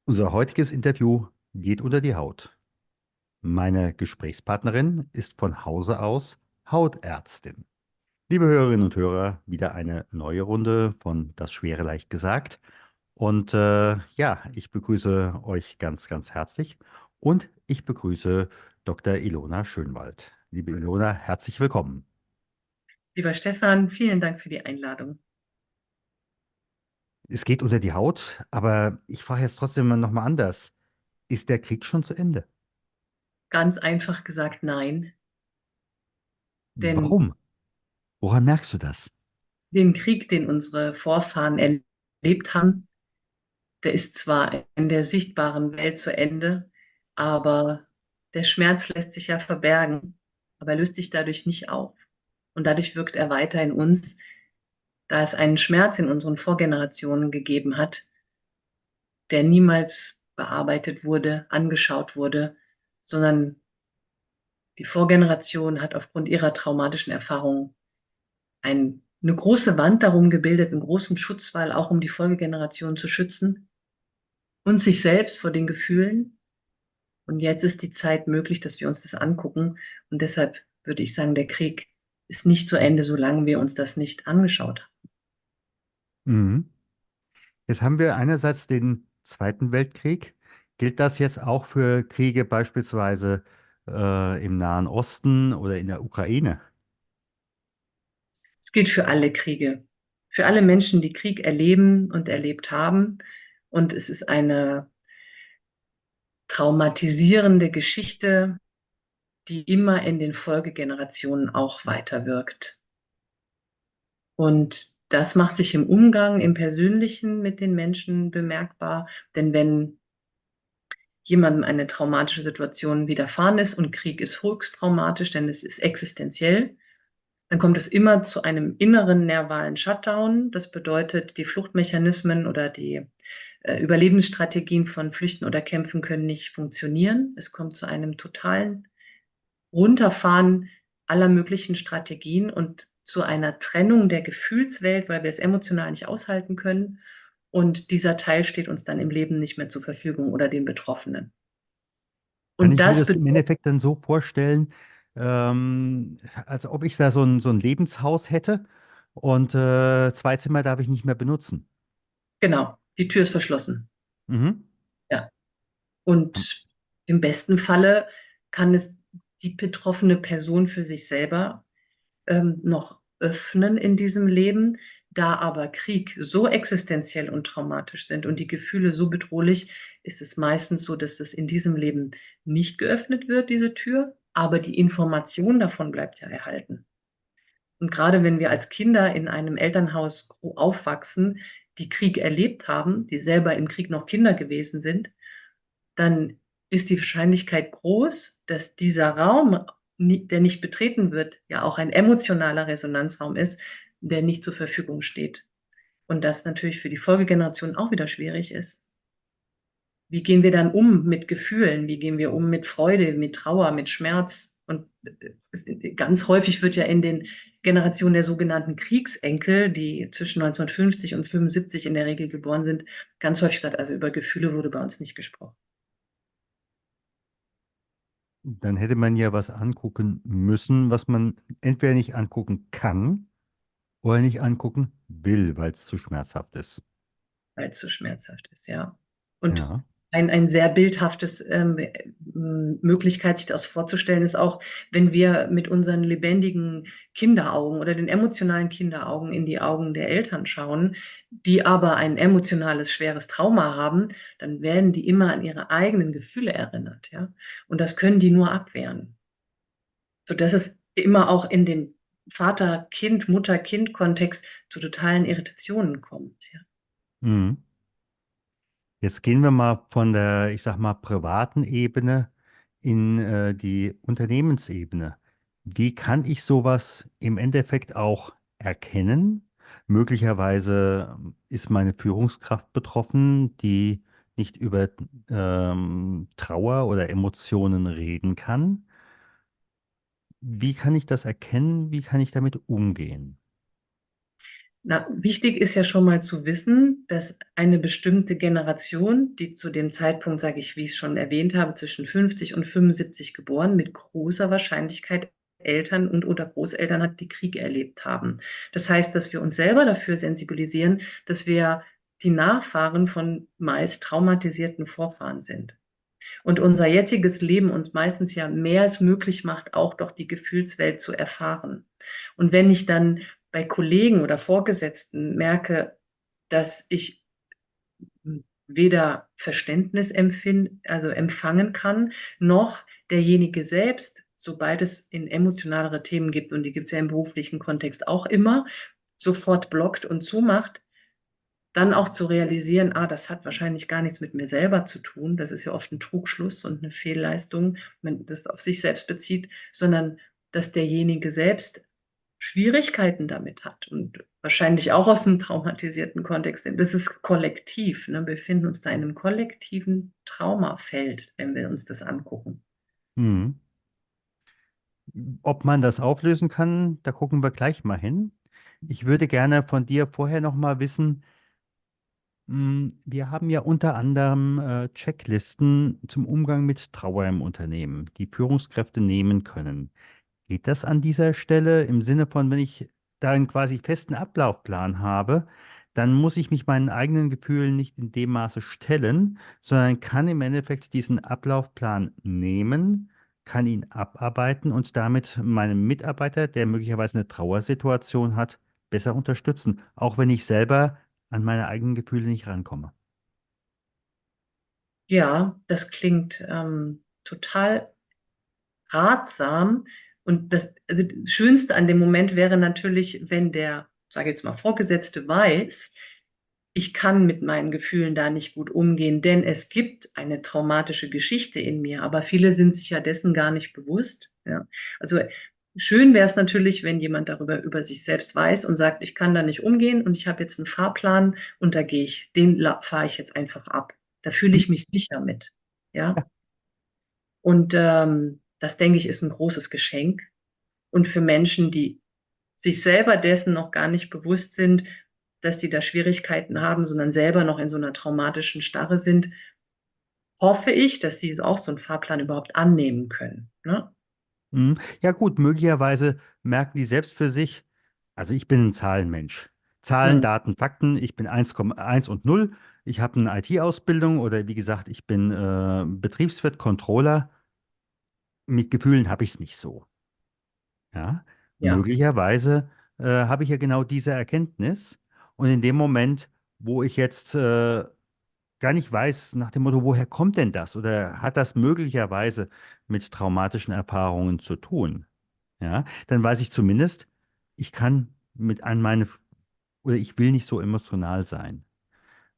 Unser heutiges Interview geht unter die Haut. Meine Gesprächspartnerin ist von Hause aus Hautärztin. Liebe Hörerinnen und Hörer, wieder eine neue Runde von Das Schwere leicht gesagt. Und ja, ich begrüße euch ganz, ganz herzlich und ich begrüße Dr. Ilona Schönwald. Liebe Ilona, herzlich willkommen. Lieber Stefan, vielen Dank für die Einladung. Es geht unter die Haut, aber ich frage jetzt trotzdem nochmal anders. Ist der Krieg schon zu Ende? Ganz einfach gesagt, nein. Denn Warum? Woran merkst du das? den Krieg, den unsere Vorfahren erlebt haben, der ist zwar in der sichtbaren Welt zu Ende, aber der Schmerz lässt sich ja verbergen, aber er löst sich dadurch nicht auf. Und dadurch wirkt er weiter in uns, da es einen Schmerz in unseren Vorgenerationen gegeben hat, der niemals bearbeitet wurde, angeschaut wurde, sondern die Vorgeneration hat aufgrund ihrer traumatischen Erfahrungen eine große Wand darum gebildet, einen großen Schutzwall, auch um die Folgegeneration zu schützen und sich selbst vor den Gefühlen. Und jetzt ist die Zeit möglich, dass wir uns das angucken. Und deshalb würde ich sagen, der Krieg ist nicht zu Ende, solange wir uns das nicht angeschaut haben. Mhm. Jetzt haben wir einerseits den Zweiten Weltkrieg. Gilt das jetzt auch für Kriege beispielsweise im Nahen Osten oder in der Ukraine? Es gilt für alle Kriege, für alle Menschen, die Krieg erleben und erlebt haben. Und es ist eine traumatisierende Geschichte, die immer in den Folgegenerationen auch weiterwirkt. Und das macht sich im Umgang, im Persönlichen mit den Menschen bemerkbar. Denn wenn jemandem eine traumatische Situation widerfahren ist und Krieg ist höchst traumatisch, denn es ist existenziell, dann kommt es immer zu einem inneren nervalen Shutdown. Das bedeutet, die Fluchtmechanismen oder die Überlebensstrategien von Flüchten oder Kämpfen können nicht funktionieren. Es kommt zu einem totalen Runterfahren aller möglichen Strategien und zu einer Trennung der Gefühlswelt, weil wir es emotional nicht aushalten können. Und dieser Teil steht uns dann im Leben nicht mehr zur Verfügung oder den Betroffenen. Kann Und ich mir das das im bedeutet, Endeffekt dann so vorstellen, als ob ich da so ein Lebenshaus hätte und zwei Zimmer darf ich nicht mehr benutzen? genau, die Tür ist verschlossen. Mhm. Ja. Und im besten Falle kann es die betroffene Person für sich selber noch öffnen in diesem Leben. Da aber Krieg so existenziell und traumatisch sind und die Gefühle so bedrohlich, ist es meistens so, dass es in diesem Leben nicht geöffnet wird, diese Tür, aber die Information davon bleibt ja erhalten. Und gerade wenn wir als Kinder in einem Elternhaus aufwachsen, die Krieg erlebt haben, die selber im Krieg noch Kinder gewesen sind, dann ist die Wahrscheinlichkeit groß, dass dieser Raum, der nicht betreten wird, ja auch ein emotionaler Resonanzraum ist, der nicht zur Verfügung steht. Und das natürlich für die Folgegeneration auch wieder schwierig ist. Wie gehen wir dann um mit Gefühlen? Wie gehen wir um mit Freude, mit Trauer, mit Schmerz? Und ganz häufig wird ja in den Generationen der sogenannten Kriegsenkel, die zwischen 1950 und 75 in der Regel geboren sind, ganz häufig gesagt, also über Gefühle wurde bei uns nicht gesprochen. Dann hätte man ja was angucken müssen, was man entweder nicht angucken kann oder nicht angucken will, weil es zu schmerzhaft ist. Weil es so schmerzhaft ist, ja. Und Ja. ein sehr bildhaftes Möglichkeit, sich das vorzustellen, ist auch, wenn wir mit unseren lebendigen Kinderaugen oder den emotionalen Kinderaugen in die Augen der Eltern schauen, die aber ein emotionales, schweres Trauma haben, dann werden die immer an ihre eigenen Gefühle erinnert, ja. Und das können die nur abwehren. Sodass es immer auch in den Vater-Kind, Mutter-Kind-Kontext zu totalen Irritationen kommt, ja. Mhm. Jetzt gehen wir mal von der, ich sag mal, privaten Ebene in die Unternehmensebene. Wie kann ich sowas im Endeffekt auch erkennen? Möglicherweise ist meine Führungskraft betroffen, die nicht über Trauer oder Emotionen reden kann. Wie kann ich das erkennen? Wie kann ich damit umgehen? Na, wichtig ist ja schon mal zu wissen, dass eine bestimmte Generation, die zu dem Zeitpunkt, sage ich, wie ich es schon erwähnt habe, zwischen 50 und 75 geboren, mit großer Wahrscheinlichkeit Eltern und oder Großeltern hat, die Krieg erlebt haben. Das heißt, dass wir uns selber dafür sensibilisieren, dass wir die Nachfahren von meist traumatisierten Vorfahren sind. Und unser jetziges Leben uns meistens ja mehr als möglich macht, auch doch die Gefühlswelt zu erfahren. Und wenn ich dann bei Kollegen oder Vorgesetzten merke, dass ich weder Verständnis also empfangen kann, noch derjenige selbst, sobald es in emotionalere Themen gibt, und die gibt es ja im beruflichen Kontext auch immer, sofort blockt und zumacht, dann auch zu realisieren, das hat wahrscheinlich gar nichts mit mir selber zu tun. Das ist ja oft ein Trugschluss und eine Fehlleistung, wenn man das auf sich selbst bezieht, sondern dass derjenige selbst Schwierigkeiten damit hat und wahrscheinlich auch aus einem traumatisierten Kontext. Denn das ist kollektiv, ne? Wir befinden uns da in einem kollektiven Traumafeld, wenn wir uns das angucken. Mhm. Ob man das auflösen kann, da gucken wir gleich mal hin. Ich würde gerne von dir vorher noch mal wissen, wir haben ja unter anderem Checklisten zum Umgang mit Trauer im Unternehmen, die Führungskräfte nehmen können. Geht das an dieser Stelle im Sinne von, wenn ich da einen quasi festen Ablaufplan habe, dann muss ich mich meinen eigenen Gefühlen nicht in dem Maße stellen, sondern kann im Endeffekt diesen Ablaufplan nehmen, kann ihn abarbeiten und damit meinen Mitarbeiter, der möglicherweise eine Trauersituation hat, besser unterstützen, auch wenn ich selber an meine eigenen Gefühle nicht rankomme. Ja, das klingt total ratsam. Und also das Schönste an dem Moment wäre natürlich, wenn der, sage ich jetzt mal, Vorgesetzte weiß, ich kann mit meinen Gefühlen da nicht gut umgehen, denn es gibt eine traumatische Geschichte in mir, aber viele sind sich ja dessen gar nicht bewusst. Ja. Also schön wäre es natürlich, wenn jemand darüber über sich selbst weiß und sagt, ich kann da nicht umgehen und ich habe jetzt einen Fahrplan und da gehe ich, den fahre ich jetzt einfach ab. Da fühle Hm? ich mich sicher mit. Ja. Ja. Und das, denke ich, ist ein großes Geschenk. Und für Menschen, die sich selber dessen noch gar nicht bewusst sind, dass sie da Schwierigkeiten haben, sondern selber noch in so einer traumatischen Starre sind, hoffe ich, dass sie auch so einen Fahrplan überhaupt annehmen können. Ne? Ja gut, möglicherweise merken die selbst für sich, also ich bin ein Zahlenmensch. Zahlen, Hm. Daten, Fakten, ich bin 1,1 und 0. Ich habe eine IT-Ausbildung oder wie gesagt, ich bin Betriebswirt, Controller. Mit Gefühlen habe ich es nicht so. Ja? Ja, Möglicherweise habe ich ja genau diese Erkenntnis und in dem Moment, wo ich jetzt gar nicht weiß, nach dem Motto, woher kommt denn das? Oder hat das möglicherweise mit traumatischen Erfahrungen zu tun? Ja, dann weiß ich zumindest, ich kann mit an meine, oder ich will nicht so emotional sein,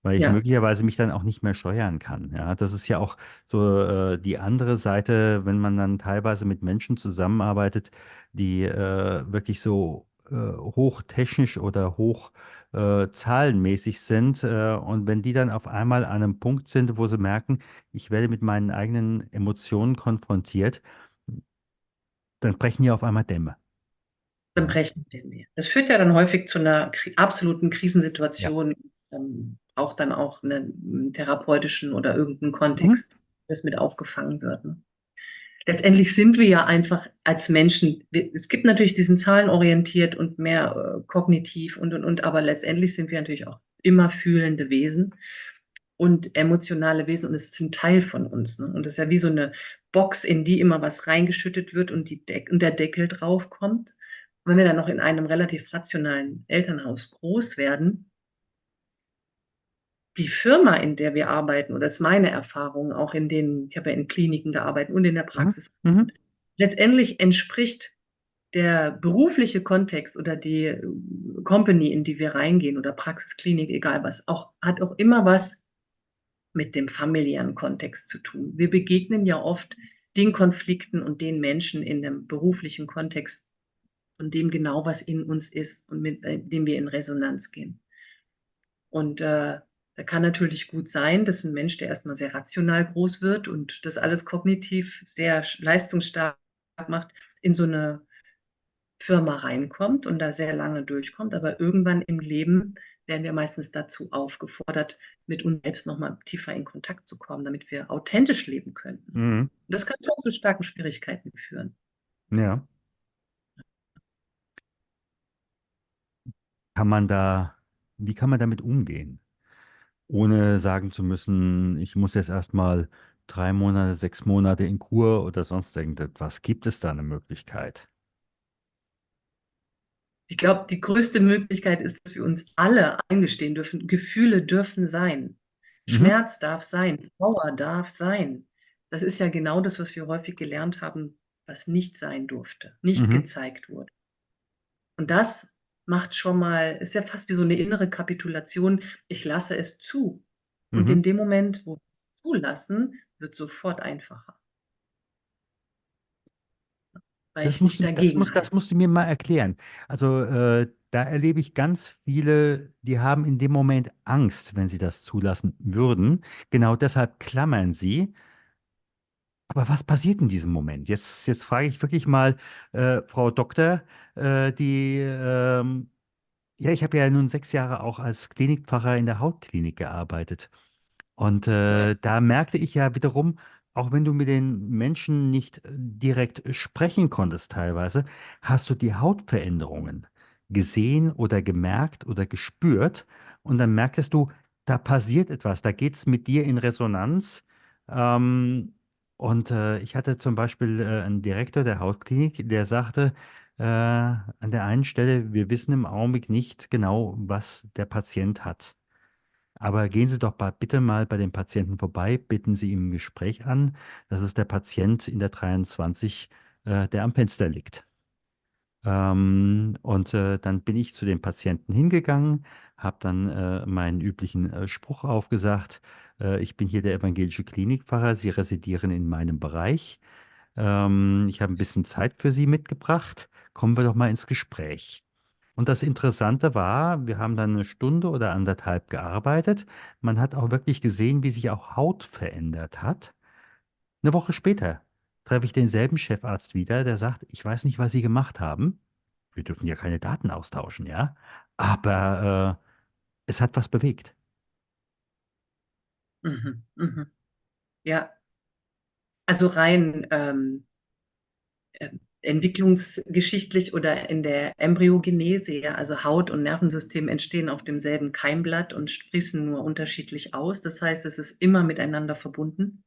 weil ich ja. möglicherweise mich dann auch nicht mehr steuern kann. Ja, das ist ja auch so die andere Seite, wenn man dann teilweise mit Menschen zusammenarbeitet, die wirklich so hochtechnisch oder hoch zahlenmäßig sind. Und wenn die dann auf einmal an einem Punkt sind, wo sie merken, ich werde mit meinen eigenen Emotionen konfrontiert, dann brechen ja auf einmal Dämme. Dann Ja. brechen wir mehr. Das führt ja dann häufig zu einer absoluten Ja. Krisensituation, auch dann auch einen therapeutischen oder irgendeinen Mhm. Kontext, das mit aufgefangen wird. Ne? Letztendlich sind wir ja einfach als Menschen, es gibt natürlich diesen zahlenorientiert und mehr kognitiv und, aber letztendlich sind wir natürlich auch immer fühlende Wesen und emotionale Wesen und es ist ein Teil von uns. Ne? Und das ist ja wie so eine Box, in die immer was reingeschüttet wird und, und der Deckel drauf kommt. Wenn wir dann noch in einem relativ rationalen Elternhaus groß werden, die Firma, in der wir arbeiten, oder das ist meine Erfahrung, auch in den, ich habe ja in Kliniken gearbeitet und in der Mhm. Praxis, Mhm. letztendlich entspricht der berufliche Kontext oder die Company, in die wir reingehen oder Praxis, Klinik, egal was, auch, hat auch immer was mit dem familiären Kontext zu tun. Wir begegnen ja oft den Konflikten und den Menschen in dem beruflichen Kontext von dem genau, was in uns ist und mit dem wir in Resonanz gehen. Und da kann natürlich gut sein, dass ein Mensch, der erstmal sehr rational groß wird und das alles kognitiv sehr leistungsstark macht, in so eine Firma reinkommt und da sehr lange durchkommt, aber irgendwann im Leben werden wir meistens dazu aufgefordert, mit uns selbst nochmal tiefer in Kontakt zu kommen, damit wir authentisch leben können. Mhm. Und das kann schon zu starken Schwierigkeiten führen. Ja. Kann man da, wie kann man damit umgehen? Ohne sagen zu müssen, ich muss jetzt erstmal 3 Monate, 6 Monate in Kur oder sonst irgendetwas. Gibt es da eine Möglichkeit? Ich glaube, die größte Möglichkeit ist, dass wir uns alle eingestehen dürfen, Gefühle dürfen sein. Mhm. Schmerz darf sein, Trauer darf sein. Das ist ja genau das, was wir häufig gelernt haben, was nicht sein durfte, nicht Mhm. gezeigt wurde. Und das macht schon mal, ist ja fast wie so eine innere Kapitulation. Ich lasse es zu. Und Mhm. in dem Moment, wo wir es zulassen, wird sofort einfacher, weil ich nicht dagegen Das halte. musst du mir mal erklären. Also da erlebe ich ganz viele, die haben in dem Moment Angst, wenn sie das zulassen würden. Genau deshalb klammern sie. Aber was passiert in diesem Moment? Jetzt frage ich wirklich mal Frau Doktor, die ja, ich habe ja nun 6 Jahre auch als Klinikpfarrer in der Hautklinik gearbeitet. Und Ja. da merkte ich ja wiederum, auch wenn du mit den Menschen nicht direkt sprechen konntest teilweise, hast du die Hautveränderungen gesehen oder gemerkt oder gespürt. Und dann merktest du, da passiert etwas, da geht es mit dir in Resonanz. Und ich hatte zum Beispiel einen Direktor der Hautklinik, der sagte, an der einen Stelle, wir wissen im Augenblick nicht genau, was der Patient hat. Aber gehen Sie doch bitte mal bei dem Patienten vorbei, bitten Sie ihm ein Gespräch an. Das ist der Patient in der 23, der am Fenster liegt. Und dann bin ich zu dem Patienten hingegangen, habe dann meinen üblichen Spruch aufgesagt. Ich bin hier der evangelische Klinikpfarrer, Sie residieren in meinem Bereich. Ich habe ein bisschen Zeit für Sie mitgebracht. Kommen wir doch mal ins Gespräch. Und das Interessante war, wir haben dann 1 Stunde oder anderthalb gearbeitet. Man hat auch wirklich gesehen, wie sich auch Haut verändert hat. Eine Woche später treffe ich denselben Chefarzt wieder, der sagt, ich weiß nicht, was Sie gemacht haben. Wir dürfen ja keine Daten austauschen, ja. Aber es hat was bewegt. Mhm. Mhm. Ja, also rein entwicklungsgeschichtlich oder in der Embryogenese, ja, also Haut und Nervensystem entstehen auf demselben Keimblatt und sprießen nur unterschiedlich aus. Das heißt, es ist immer miteinander verbunden,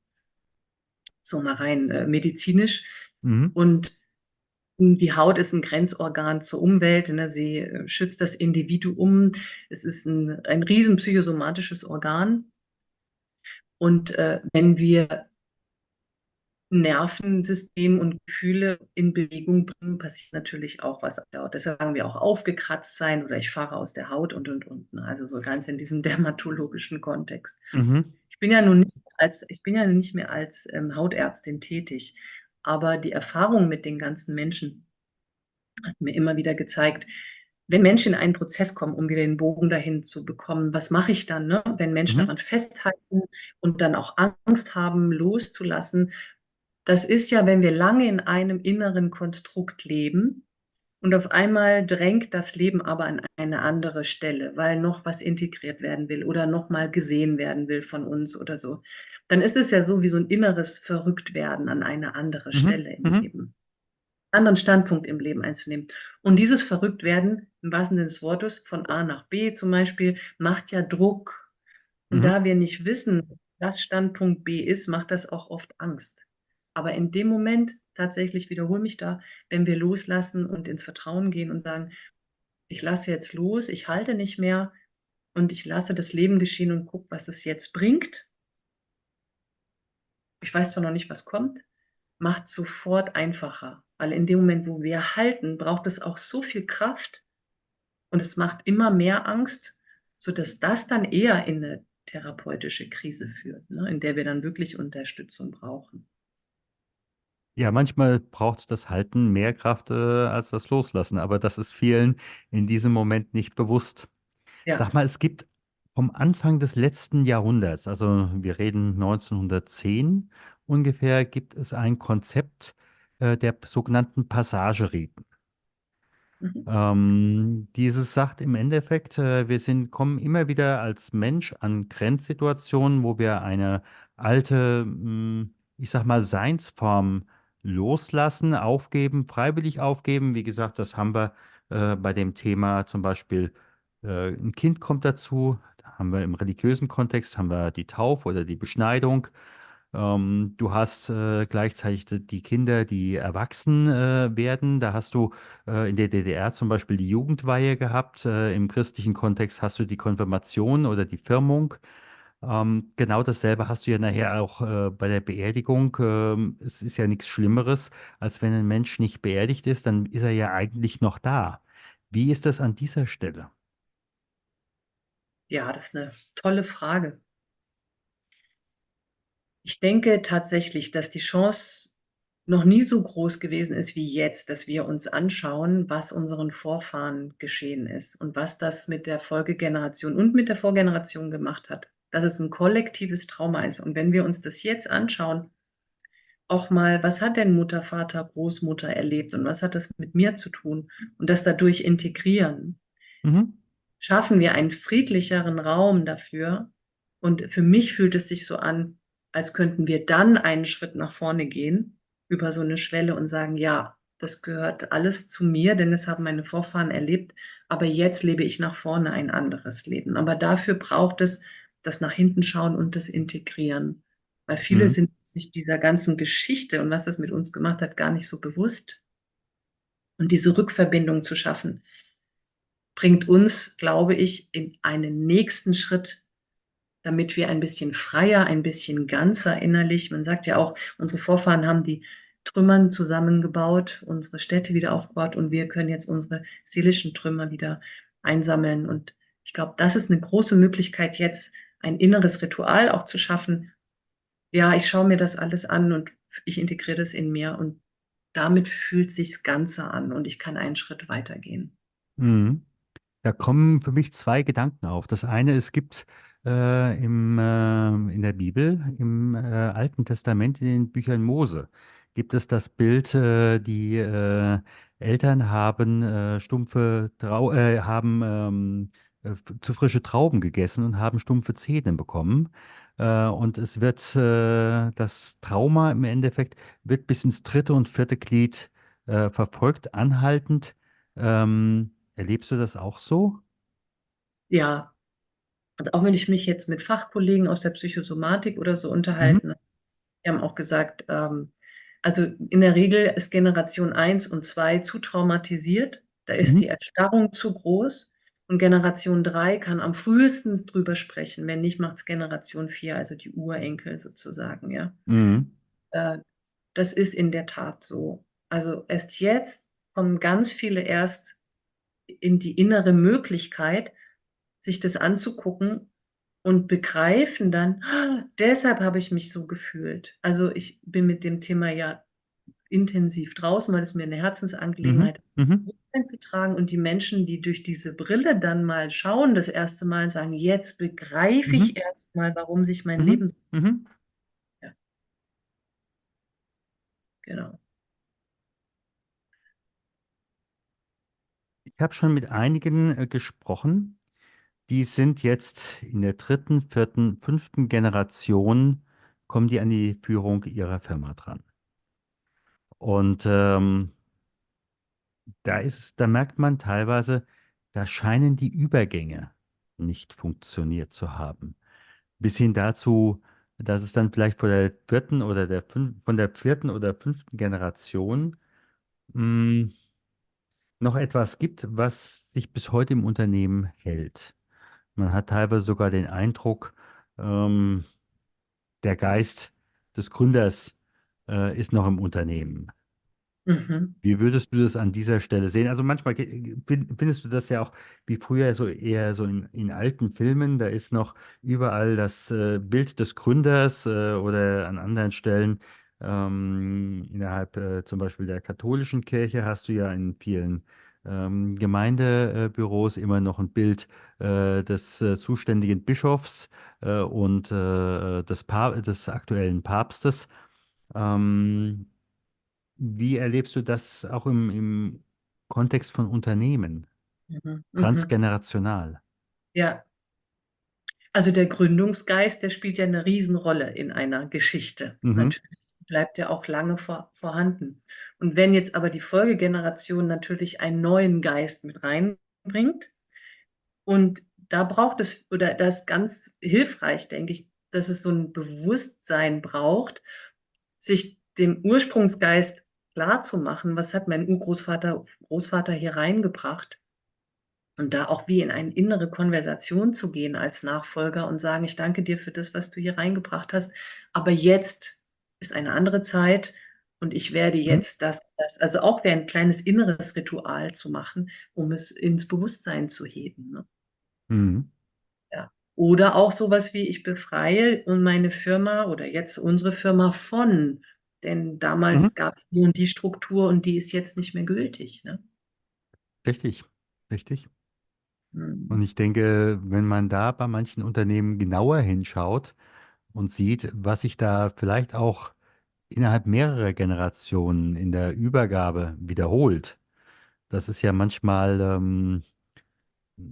so mal rein medizinisch. Mhm. Und die Haut ist ein Grenzorgan zur Umwelt, ne? Sie schützt das Individuum. Es ist ein riesen psychosomatisches Organ. Und wenn wir Nervensystem und Gefühle in Bewegung bringen, passiert natürlich auch was auf der Haut. Deshalb sagen wir auch aufgekratzt sein oder ich fahre aus der Haut und. Ne? Also so ganz in diesem dermatologischen Kontext. Mhm. Ich bin ja nicht mehr als Hautärztin tätig, aber die Erfahrung mit den ganzen Menschen hat mir immer wieder gezeigt, wenn Menschen in einen Prozess kommen, um wieder den Bogen dahin zu bekommen, was mache ich dann, ne? Wenn Menschen Mhm. daran festhalten und dann auch Angst haben, loszulassen, das ist ja, wenn wir lange in einem inneren Konstrukt leben und auf einmal drängt das Leben aber an eine andere Stelle, weil noch was integriert werden will oder noch mal gesehen werden will von uns oder so. Dann ist es ja so wie so ein inneres Verrücktwerden an eine andere Mhm. Stelle im Mhm. Leben, anderen Standpunkt im Leben einzunehmen. Und dieses Verrücktwerden, im wahrsten Sinne des Wortes, von A nach B zum Beispiel, macht ja Druck. Und Mhm. da wir nicht wissen, was Standpunkt B ist, macht das auch oft Angst. Aber in dem Moment, tatsächlich wiederhole mich da, wenn wir loslassen und ins Vertrauen gehen und sagen, ich lasse jetzt los, ich halte nicht mehr und ich lasse das Leben geschehen und gucke, was es jetzt bringt. Ich weiß zwar noch nicht, was kommt, macht sofort einfacher. Weil in dem Moment, wo wir halten, braucht es auch so viel Kraft und es macht immer mehr Angst, sodass das dann eher in eine therapeutische Krise führt, ne, in der wir dann wirklich Unterstützung brauchen. Ja, manchmal braucht es das Halten mehr Kraft als das Loslassen, aber das ist vielen in diesem Moment nicht bewusst. Ja. Sag mal, es gibt vom Anfang des letzten Jahrhunderts, also wir reden 1910 ungefähr, gibt es ein Konzept der sogenannten Passageriten. Mhm. Dieses sagt im Endeffekt, kommen immer wieder als Mensch an Grenzsituationen, wo wir eine alte, ich sag mal, Seinsform loslassen, aufgeben, freiwillig aufgeben. Wie gesagt, das haben wir bei dem Thema zum Beispiel, ein Kind kommt dazu, da haben wir im religiösen Kontext, haben wir die Taufe oder die Beschneidung. Du hast gleichzeitig die Kinder, die erwachsen werden. Da hast du in der DDR zum Beispiel die Jugendweihe gehabt. Im christlichen Kontext hast du die Konfirmation oder die Firmung. Genau dasselbe hast du ja nachher auch bei der Beerdigung. Es ist ja nichts Schlimmeres, als wenn ein Mensch nicht beerdigt ist, dann ist er ja eigentlich noch da. Wie ist das an dieser Stelle? Ja, das ist eine tolle Frage. Ich denke tatsächlich, dass die Chance noch nie so groß gewesen ist wie jetzt, dass wir uns anschauen, was unseren Vorfahren geschehen ist und was das mit der Folgegeneration und mit der Vorgeneration gemacht hat. Dass es ein kollektives Trauma ist. Und wenn wir uns das jetzt anschauen, auch mal, was hat denn Mutter, Vater, Großmutter erlebt und was hat das mit mir zu tun und das dadurch integrieren, Mhm. schaffen wir einen friedlicheren Raum dafür. Und für mich fühlt es sich so an, als könnten wir dann einen Schritt nach vorne gehen über so eine Schwelle und sagen, ja, das gehört alles zu mir, denn es haben meine Vorfahren erlebt, aber jetzt lebe ich nach vorne ein anderes Leben. Aber dafür braucht es das nach hinten schauen und das Integrieren, weil viele Mhm. sind sich dieser ganzen Geschichte und was das mit uns gemacht hat, gar nicht so bewusst. Und diese Rückverbindung zu schaffen, bringt uns, glaube ich, in einen nächsten Schritt, damit wir ein bisschen freier, ein bisschen ganzer innerlich. Man sagt ja auch, unsere Vorfahren haben die Trümmern zusammengebaut, unsere Städte wieder aufgebaut und wir können jetzt unsere seelischen Trümmer wieder einsammeln. Und ich glaube, das ist eine große Möglichkeit, jetzt ein inneres Ritual auch zu schaffen. Ja, ich schaue mir das alles an und ich integriere das in mir und damit fühlt sich's ganzer an und ich kann einen Schritt weitergehen. Mhm. Da kommen für mich zwei Gedanken auf. Das eine, es gibt in der Bibel, im Alten Testament, in den Büchern Mose, gibt es das Bild, die Eltern haben zu frische Trauben gegessen und haben stumpfe Zähne bekommen. Und es wird das Trauma im Endeffekt wird bis ins dritte und vierte Glied verfolgt, anhaltend. Erlebst du das auch so? Ja, also auch wenn ich mich jetzt mit Fachkollegen aus der Psychosomatik oder so Mhm. unterhalte, die haben auch gesagt, also in der Regel ist Generation eins und 2 zu traumatisiert, da ist die Mhm. Erstarrung zu groß und Generation 3 kann am frühesten drüber sprechen, wenn nicht, macht es Generation 4, also die Urenkel sozusagen, ja. Mhm. Äh, Das ist in der Tat so. Also erst jetzt kommen ganz viele erst in die innere Möglichkeit, sich das anzugucken und begreifen dann: „Ah, deshalb habe ich mich so gefühlt.“ Also, ich bin mit dem Thema ja intensiv draußen, weil es mir 'ne Mhm. Herzensangelegenheit ist, ins Mhm. Bewusstsein zu tragen und die Menschen, die durch diese Brille dann mal schauen, das erste Mal sagen: „Jetzt begreife Mhm. ich erst mal, warum sich mein Mhm. Leben so“, Mhm. ja, genau. Ich habe schon mit einigen gesprochen, die sind jetzt in der dritten, vierten, fünften Generation, kommen die an die Führung ihrer Firma dran. Und da merkt man teilweise, da scheinen die Übergänge nicht funktioniert zu haben. Bis hin dazu, dass es dann vielleicht von der vierten oder fünften Generation mh, noch etwas gibt, was sich bis heute im Unternehmen hält. Man hat teilweise sogar den Eindruck, ähm, der Geist des Gründers ist noch im Unternehmen. Mhm. Wie würdest du das an dieser Stelle sehen? Also manchmal findest du das ja auch wie früher so eher so in alten Filmen, da ist noch überall das Bild des Gründers oder an anderen Stellen innerhalb zum Beispiel der katholischen Kirche hast du ja in vielen Gemeindebüros immer noch ein Bild des zuständigen Bischofs und des aktuellen Papstes. Ähm, Wie erlebst du das auch im Kontext von Unternehmen, Mhm. Mhm. transgenerational. Ja, also der Gründungsgeist, der spielt ja eine Riesenrolle in einer Geschichte. Mhm. Natürlich bleibt er auch lange vorhanden. Und wenn jetzt aber die Folgegeneration natürlich einen neuen Geist mit reinbringt, und da braucht es, oder das ist ganz hilfreich, denke ich, dass es so ein Bewusstsein braucht, sich dem Ursprungsgeist klarzumachen, was hat mein Großvater hier reingebracht, und da auch wie in eine innere Konversation zu gehen als Nachfolger und sagen, ich danke dir für das, was du hier reingebracht hast, aber jetzt ist eine andere Zeit und ich werde Mhm. jetzt das, also auch wie ein kleines inneres Ritual zu machen, um es ins Bewusstsein zu heben, ne? Mhm. Ja. Oder auch sowas wie, ich befreie und meine Firma oder jetzt unsere Firma von, denn Mhm. damals gab es die und die Struktur und die ist jetzt nicht mehr gültig, ne? Richtig, richtig. Und Hm. ich denke, wenn man da bei manchen Unternehmen genauer hinschaut und sieht, was sich da vielleicht auch innerhalb mehrerer Generationen in der Übergabe wiederholt, das ist ja manchmal,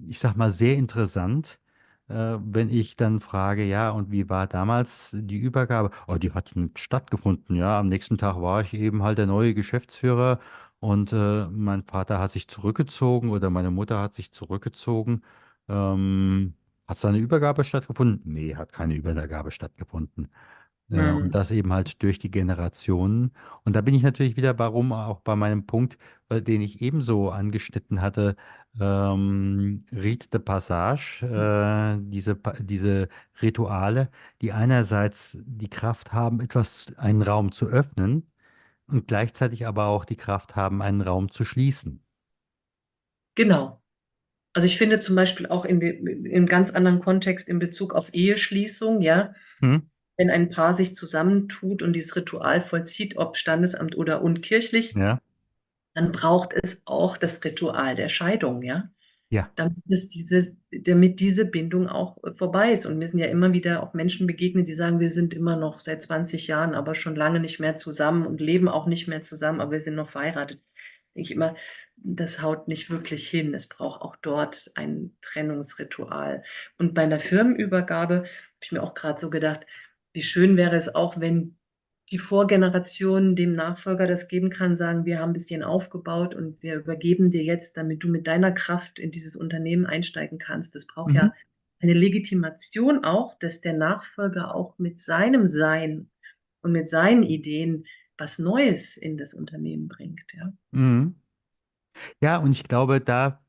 ich sag mal, sehr interessant, wenn ich dann frage, ja, und wie war damals die Übergabe? Oh, die hat nicht stattgefunden, ja. Am nächsten Tag war ich eben halt der neue Geschäftsführer und mein Vater hat sich zurückgezogen oder meine Mutter hat sich zurückgezogen. Hat da eine Übergabe stattgefunden? Nee, hat keine Übergabe stattgefunden. Und Hm. das eben halt durch die Generationen. Und da bin ich natürlich wieder, warum auch bei meinem Punkt, den ich ebenso angeschnitten hatte, Rite de Passage, diese Rituale, die einerseits die Kraft haben, einen Raum zu öffnen und gleichzeitig aber auch die Kraft haben, einen Raum zu schließen. Genau. Also ich finde zum Beispiel auch im ganz anderen Kontext in Bezug auf Eheschließung, ja, Hm? wenn ein Paar sich zusammentut und dieses Ritual vollzieht, ob Standesamt oder unkirchlich, Ja, dann braucht es auch das Ritual der Scheidung, ja, ja. damit diese Bindung auch vorbei ist. Und mir sind ja immer wieder auch Menschen begegnet, die sagen, wir sind immer noch seit 20 Jahren, aber schon lange nicht mehr zusammen und leben auch nicht mehr zusammen, aber wir sind noch verheiratet. Denke ich immer, das haut nicht wirklich hin. Es braucht auch dort ein Trennungsritual. Und bei einer Firmenübergabe habe ich mir auch gerade so gedacht, wie schön wäre es auch, wenn die Vorgeneration dem Nachfolger das geben kann, sagen, wir haben ein bisschen aufgebaut und wir übergeben dir jetzt, damit du mit deiner Kraft in dieses Unternehmen einsteigen kannst. Das braucht Mhm. ja eine Legitimation auch, dass der Nachfolger auch mit seinem Sein und mit seinen Ideen was Neues in das Unternehmen bringt, ja. Mhm. Ja, und ich glaube, da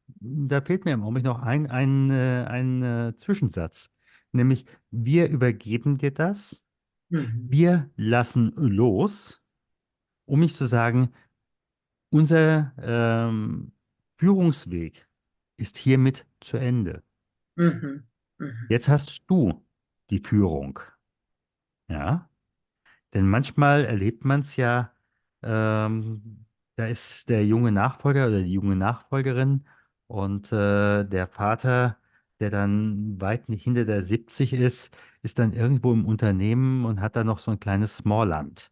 fehlt mir im Augenblick noch ein Zwischensatz. Nämlich, wir übergeben dir das, Mhm. wir lassen los, um nicht zu sagen, unser Führungsweg ist hiermit zu Ende. Mhm. Mhm. Jetzt hast du die Führung. Ja? Denn manchmal erlebt man es ja, da ist der junge Nachfolger oder die junge Nachfolgerin und der Vater, der dann weit nicht hinter der 70 ist dann irgendwo im Unternehmen und hat da noch so ein kleines Smallland.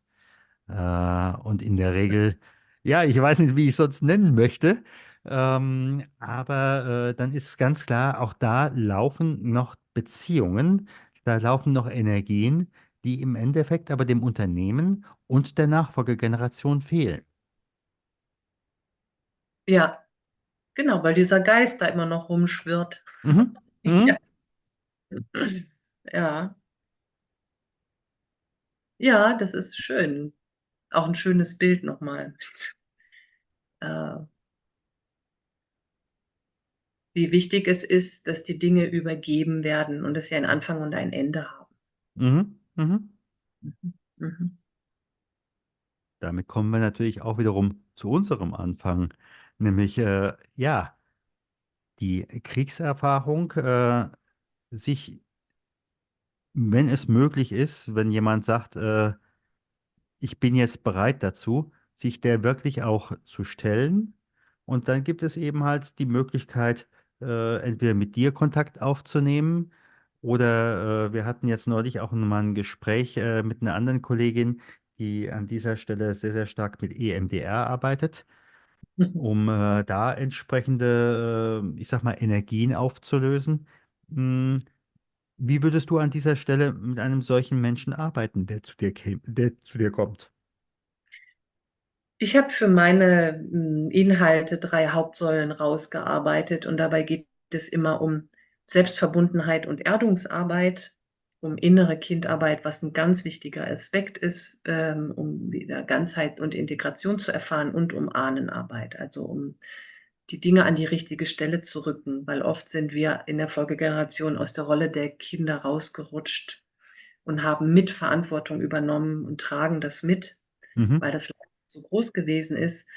Und in der Regel, ja, ich weiß nicht, wie ich es sonst nennen möchte, aber dann ist ganz klar, auch da laufen noch Beziehungen, da laufen noch Energien, die im Endeffekt aber dem Unternehmen und der Nachfolgegeneration fehlen. Ja, genau, weil dieser Geist da immer noch rumschwirrt. Mhm. Ja. Mhm. Ja, ja, das ist schön. Auch ein schönes Bild nochmal. Äh, Wie wichtig es ist, dass die Dinge übergeben werden und dass sie einen Anfang und ein Ende haben. Mhm. Mhm. Mhm. Mhm. Damit kommen wir natürlich auch wiederum zu unserem Anfang, nämlich ja, die Kriegserfahrung, sich, wenn es möglich ist, wenn jemand sagt, ich bin jetzt bereit dazu, sich der wirklich auch zu stellen. Und dann gibt es eben halt die Möglichkeit, entweder mit dir Kontakt aufzunehmen oder wir hatten jetzt neulich auch mal ein Gespräch mit einer anderen Kollegin, die an dieser Stelle sehr, sehr stark mit EMDR arbeitet. um da entsprechende, ich sag mal, Energien aufzulösen. Hm, wie würdest du an dieser Stelle mit einem solchen Menschen arbeiten, der zu dir käme, der zu dir kommt? Ich habe für meine Inhalte drei Hauptsäulen rausgearbeitet und dabei geht es immer um Selbstverbundenheit und Erdungsarbeit, um innere Kindarbeit, was ein ganz wichtiger Aspekt ist, um wieder Ganzheit und Integration zu erfahren und um Ahnenarbeit, also um die Dinge an die richtige Stelle zu rücken, weil oft sind wir in der Folgegeneration aus der Rolle der Kinder rausgerutscht und haben Mitverantwortung übernommen und tragen das mit, Mhm. weil das Leid so groß gewesen ist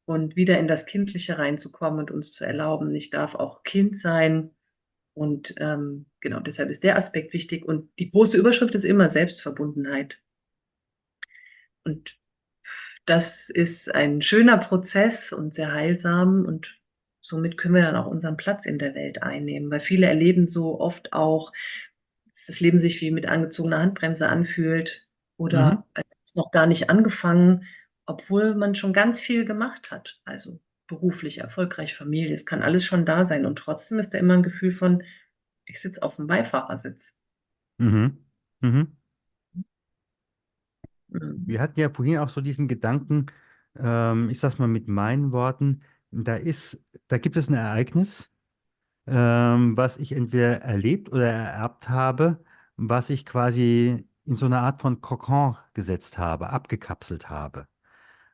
und wieder in das Kindliche reinzukommen und uns zu erlauben, ich darf auch Kind sein. Und genau, deshalb ist der Aspekt wichtig. Und die große Überschrift ist immer Selbstverbundenheit. Und das ist ein schöner Prozess und sehr heilsam. Und somit können wir dann auch unseren Platz in der Welt einnehmen, weil viele erleben so oft auch, dass das Leben sich wie mit angezogener Handbremse anfühlt Mhm. oder als es noch gar nicht angefangen, obwohl man schon ganz viel gemacht hat. Also beruflich, erfolgreich, Familie, es kann alles schon da sein. Und trotzdem ist da immer ein Gefühl von, ich sitze auf dem Beifahrersitz. Mhm. Mhm. Mhm. Wir hatten ja vorhin auch so diesen Gedanken, ich sag's mal mit meinen Worten, da gibt es ein Ereignis, was ich entweder erlebt oder ererbt habe, was ich quasi in so eine Art von Kokon gesetzt habe, abgekapselt habe.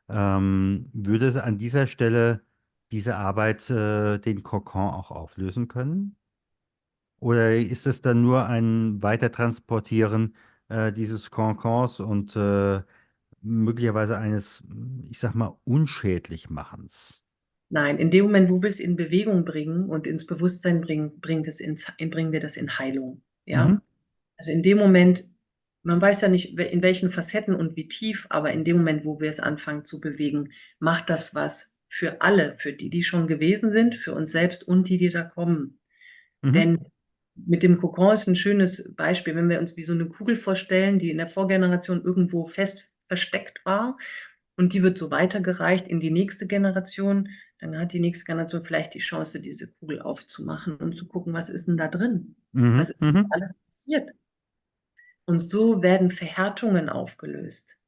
Würde es an dieser Stelle diese Arbeit den Kokon auch auflösen können? Oder ist es dann nur ein Weitertransportieren dieses Kokons und möglicherweise eines, ich sag mal, Unschädlichmachens? Nein, in dem Moment, wo wir es in Bewegung bringen und ins Bewusstsein bringen, bringen wir das in Heilung. Mhm. Ja? Also in dem Moment, man weiß ja nicht, in welchen Facetten und wie tief, aber in dem Moment, wo wir es anfangen zu bewegen, macht das was für alle, für die, die schon gewesen sind, für uns selbst und die, die da kommen. Mhm. Denn mit dem Kokon ist ein schönes Beispiel, wenn wir uns wie so eine Kugel vorstellen, die in der Vorgeneration irgendwo fest versteckt war und die wird so weitergereicht in die nächste Generation, dann hat die nächste Generation vielleicht die Chance, diese Kugel aufzumachen und zu gucken, was ist denn da drin? Mhm. Was ist Mhm. alles passiert? Und so werden Verhärtungen aufgelöst,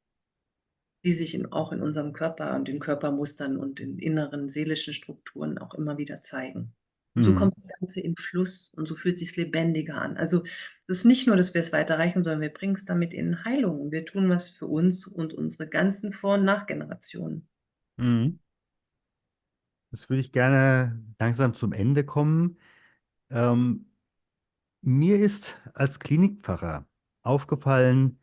die sich auch in unserem Körper und den Körpermustern und in inneren seelischen Strukturen auch immer wieder zeigen. Und so Mhm. kommt das Ganze in Fluss und so fühlt es sich lebendiger an. Also es ist nicht nur, dass wir es weiterreichen, sondern wir bringen es damit in Heilung. Wir tun was für uns und unsere ganzen Vor- und Nachgenerationen. Mhm. Das würde ich gerne langsam zum Ende kommen. Ähm, Mir ist als Klinikpfarrer aufgefallen,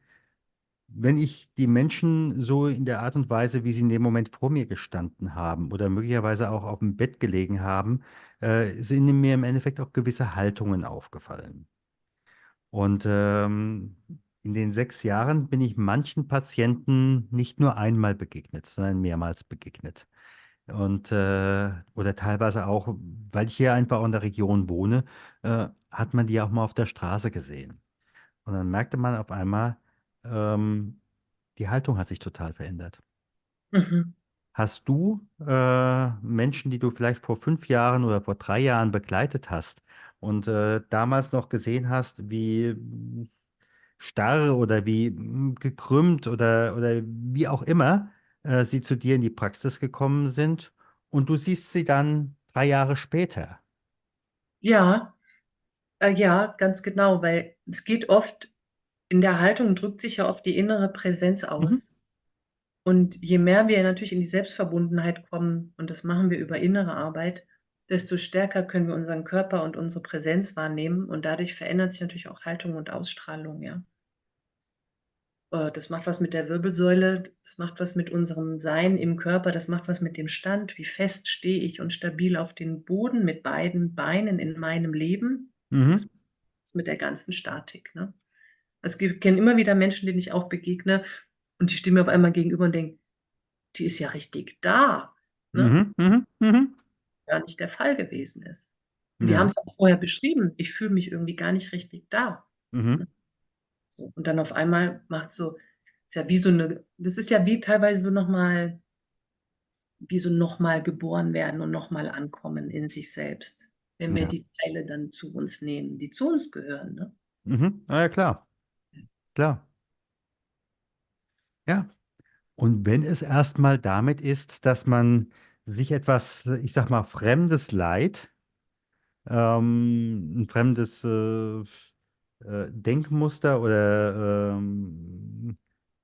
wenn ich die Menschen so in der Art und Weise, wie sie in dem Moment vor mir gestanden haben oder möglicherweise auch auf dem Bett gelegen haben, sind mir im Endeffekt auch gewisse Haltungen aufgefallen. Und in den 6 Jahren bin ich manchen Patienten nicht nur einmal begegnet, sondern mehrmals begegnet. Und oder teilweise auch, weil ich hier einfach in der Region wohne, hat man die auch mal auf der Straße gesehen. Und dann merkte man auf einmal, die Haltung hat sich total verändert. Mhm. Hast du Menschen, die du vielleicht vor 5 Jahren oder vor 3 Jahren begleitet hast und damals noch gesehen hast, wie starr oder wie gekrümmt oder wie auch immer sie zu dir in die Praxis gekommen sind und du siehst sie dann 3 Jahre später? Ja, ja, ganz genau, weil es geht oft, in der Haltung drückt sich ja oft die innere Präsenz Mhm. aus. Und je mehr wir natürlich in die Selbstverbundenheit kommen, und das machen wir über innere Arbeit, desto stärker können wir unseren Körper und unsere Präsenz wahrnehmen. Und dadurch verändert sich natürlich auch Haltung und Ausstrahlung, ja. Das macht was mit der Wirbelsäule, das macht was mit unserem Sein im Körper, das macht was mit dem Stand. Wie fest stehe ich und stabil auf den Boden mit beiden Beinen in meinem Leben? Das Mhm. macht was mit der ganzen Statik, ne? Kenne immer wieder Menschen, denen ich auch begegne, und die stehen mir auf einmal gegenüber und denken, die ist ja richtig da, ne? Mhm. Mhm. Mhm. Gar nicht der Fall gewesen ist. Und die haben Ja. es auch vorher beschrieben: „Ich fühle mich irgendwie gar nicht richtig da", Mhm. ne? So, und dann auf einmal macht's so, ist ja wie so 'ne, das ist ja wie teilweise so noch mal wie so nochmal geboren werden und nochmal ankommen in sich selbst, wenn wir Ja. die Teile dann zu uns nehmen, die zu uns gehören, ne? Mhm. Ah, ja, klar, klar. Ja. Und wenn es erstmal damit ist, dass man sich etwas, ich sag mal, fremdes Leid, ein fremdes Denkmuster oder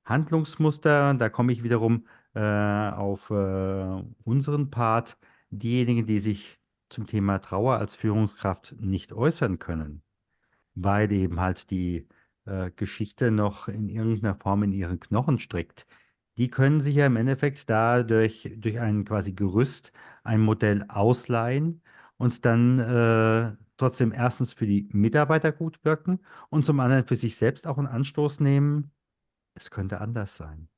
Handlungsmuster, da komme ich wiederum auf unseren Part, diejenigen, die sich zum Thema Trauer als Führungskraft nicht äußern können, weil eben halt die Geschichte noch in irgendeiner Form in ihren Knochen steckt. Die können sich ja im Endeffekt durch ein quasi Gerüst ein Modell ausleihen und dann trotzdem erstens für die Mitarbeiter gut wirken und zum anderen für sich selbst auch einen Anstoß nehmen. Es könnte anders sein,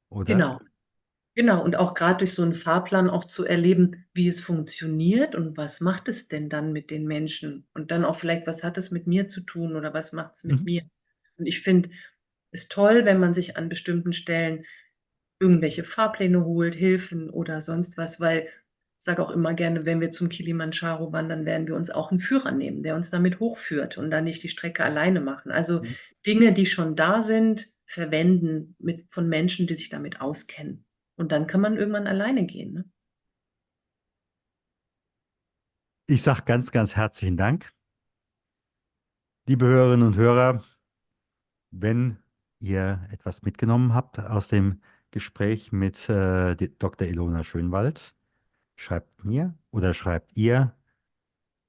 oder? Genau. Genau, und auch gerade durch so einen Fahrplan auch zu erleben, wie es funktioniert und was macht es denn dann mit den Menschen? Und dann auch vielleicht, was hat es mit mir zu tun oder was macht es mit Mhm. mir? Und ich finde es toll, wenn man sich an bestimmten Stellen irgendwelche Fahrpläne holt, Hilfen oder sonst was, weil ich sage auch immer gerne, wenn wir zum Kilimandscharo wandern, werden wir uns auch einen Führer nehmen, der uns damit hochführt und dann nicht die Strecke alleine machen. Also, Dinge, die schon da sind, verwenden von Menschen, die sich damit auskennen. Und dann kann man irgendwann alleine gehen, ne? Ich sage ganz, ganz herzlichen Dank, liebe Hörerinnen und Hörer. Wenn ihr etwas mitgenommen habt aus dem Gespräch mit Dr. Ilona Schönwald, schreibt mir oder schreibt ihr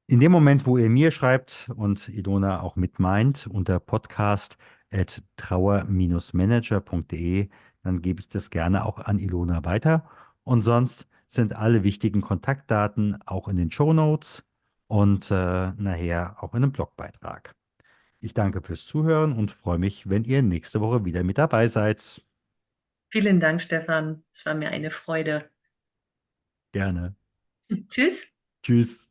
in dem Moment, wo ihr mir schreibt und Ilona auch mit meint, unter podcast@trauer-manager.de, dann gebe ich das gerne auch an Ilona weiter. Und sonst sind alle wichtigen Kontaktdaten auch in den Shownotes und nachher auch in einem Blogbeitrag. Ich danke fürs Zuhören und freue mich, wenn ihr nächste Woche wieder mit dabei seid. Vielen Dank, Stefan. Es war mir eine Freude. Gerne. Tschüss. Tschüss.